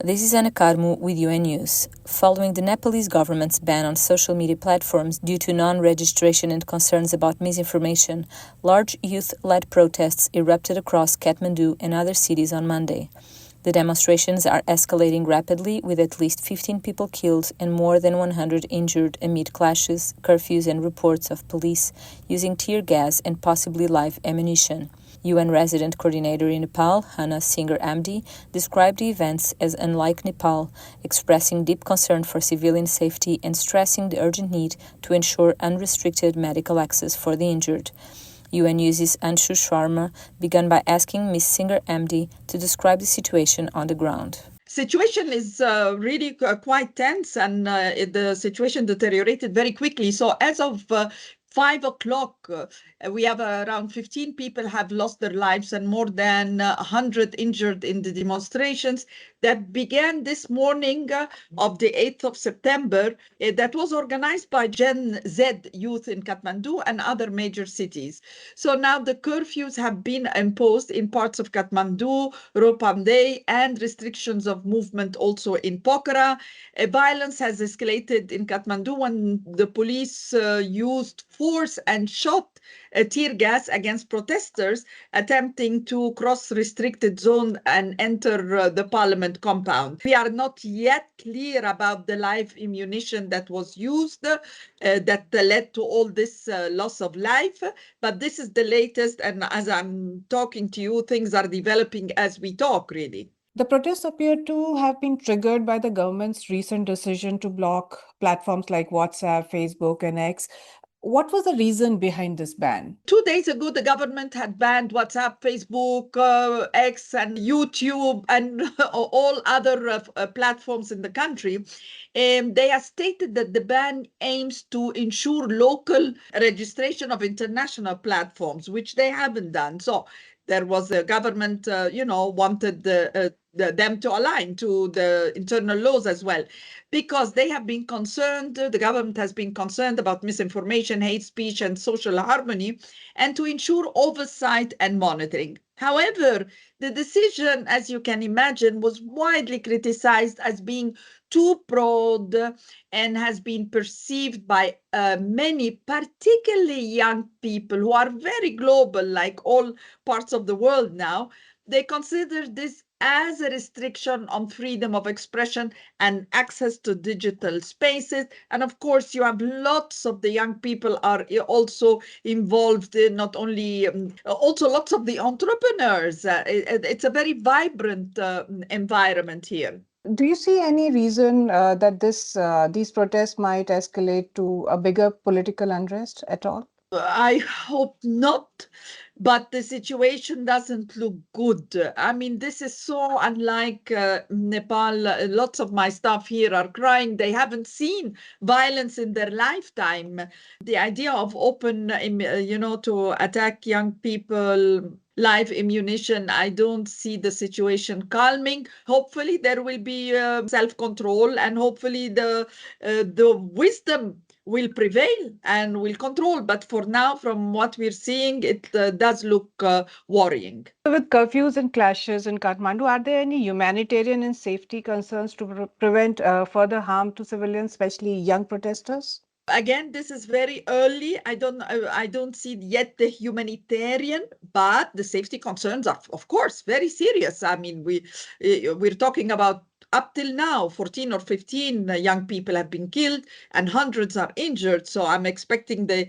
This is Ana Carmo with UN News. Following the Nepalese government's ban on social media platforms due to non-registration and concerns about misinformation, large youth-led protests erupted across Kathmandu and other cities on Monday. The demonstrations are escalating rapidly, with at least 15 people killed and more than 100 injured amid clashes, curfews and reports of police using tear gas and possibly live ammunition. UN Resident Coordinator in Nepal, Hana Singer Amdi, described the events as unlike Nepal, expressing deep concern for civilian safety and stressing the urgent need to ensure unrestricted medical access for the injured. UN News's Anshu Sharma began by asking Ms. Singer Amdi to describe the situation on the ground. Situation is really quite tense, and the situation deteriorated very quickly. So as of 5 o'clock, we have around 15 people have lost their lives and more than 100 injured in the demonstrations that began this morning of the 8th of September that was organized by Gen Z youth in Kathmandu and other major cities. So now the curfews have been imposed in parts of Kathmandu, Ropande, and restrictions of movement also in Pokhara. Violence has escalated in Kathmandu when the police used force and shot tear gas against protesters attempting to cross restricted zone and enter the parliament compound. We are not yet clear about the live ammunition that was used that led to all this loss of life, but this is the latest, and as I'm talking to you, things are developing as we talk, really. The protests appear to have been triggered by the government's recent decision to block platforms like WhatsApp, Facebook, and X. What was the reason behind this ban? 2 days ago, the government had banned WhatsApp, Facebook, X, and YouTube, and all other platforms in the country. They have stated that the ban aims to ensure local registration of international platforms, which they haven't done. So there was a government, wanted them to align to the internal laws as well, because they have been concerned, the government has been concerned about misinformation, hate speech, and social harmony, and to ensure oversight and monitoring. However, the decision, as you can imagine, was widely criticized as being too broad and has been perceived by many, particularly young people who are very global, like all parts of the world now. They consider this as a restriction on freedom of expression and access to digital spaces. And of course, you have lots of the young people are also involved in not only, also lots of the entrepreneurs. It's a very vibrant environment here. Do you see any reason that these protests might escalate to a bigger political unrest at all? I hope not, but the situation doesn't look good. I mean, this is so unlike Nepal. Lots of my staff here are crying. They haven't seen violence in their lifetime. The idea of open, to attack young people, live ammunition, I don't see the situation calming. Hopefully there will be self-control, and hopefully the wisdom will prevail and will control. But for now, from what we're seeing, it does look worrying. With curfews and clashes in Kathmandu, are there any humanitarian and safety concerns to prevent further harm to civilians, especially young protesters? Again, this is very early. I don't see yet the humanitarian, but the safety concerns are, of course, very serious. I mean, we're talking about up till now, 14 or 15 young people have been killed and hundreds are injured. So I'm expecting the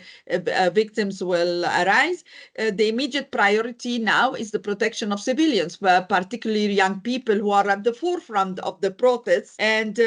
victims will arise. The immediate priority now is the protection of civilians, particularly young people who are at the forefront of the protests. And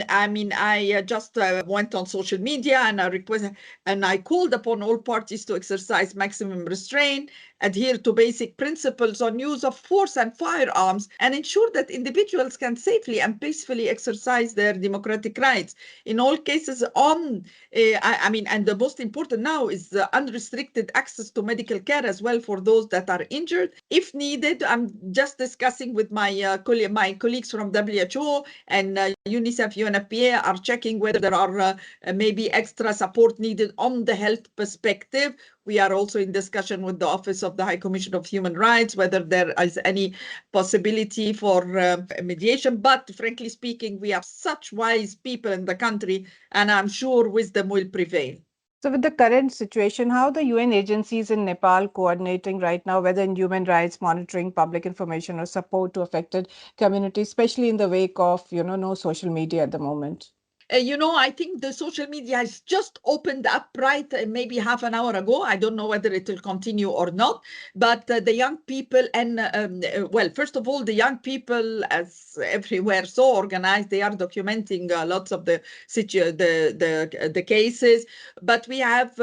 I just went on social media and I called upon all parties to exercise maximum restraint, adhere to basic principles on use of force and firearms, and ensure that individuals can safely and peacefully exercise their democratic rights. In all cases, and the most important now is the unrestricted access to medical care as well for those that are injured. If needed, I'm just discussing with my colleagues from WHO and UNICEF, UNFPA are checking whether there are maybe extra support needed on the health perspective. We are also in discussion with the Office of the High Commission of Human Rights, whether there is any possibility for mediation. But frankly speaking, we have such wise people in the country, and I'm sure wisdom will prevail. So, with the current situation, how the UN agencies in Nepal coordinating right now, whether in human rights, monitoring, public information, or support to affected communities, especially in the wake of, no social media at the moment? I think the social media has just opened up right maybe half an hour ago. I don't know whether it will continue or not, but the young people and well, first of all, the young people, as everywhere, so organized, they are documenting lots of the cases. But we have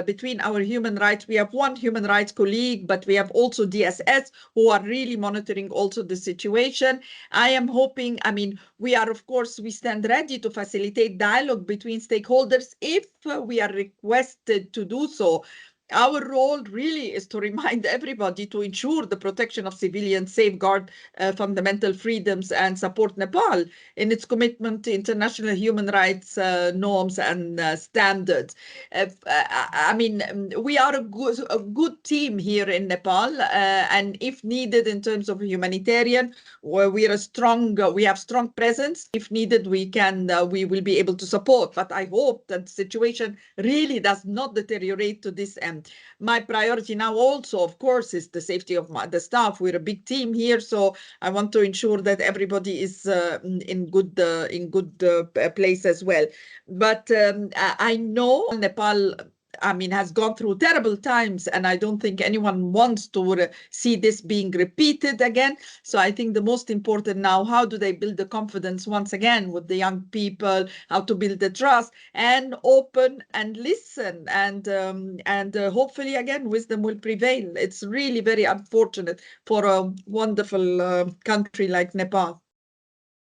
between our human rights, we have one human rights colleague, but we have also DSS who are really monitoring also the situation. I am hoping, I mean, we are, of course, we stand ready to facilitate dialogue between stakeholders if we are requested to do so. Our role really is to remind everybody to ensure the protection of civilians, safeguard fundamental freedoms, and support Nepal in its commitment to international human rights norms and standards. I mean, we are a good team here in Nepal, and if needed in terms of humanitarian, we are we have strong presence. If needed, we will be able to support. But I hope that the situation really does not deteriorate to this end. My priority now also, of course, is the safety of the staff. We're a big team here, so I want to ensure that everybody is in good place as well. But I know Nepal, I mean, has gone through terrible times, and I don't think anyone wants to see this being repeated again. So I think the most important now, how do they build the confidence once again with the young people, how to build the trust and open and listen, and hopefully again wisdom will prevail. It's really very unfortunate for a wonderful country like Nepal.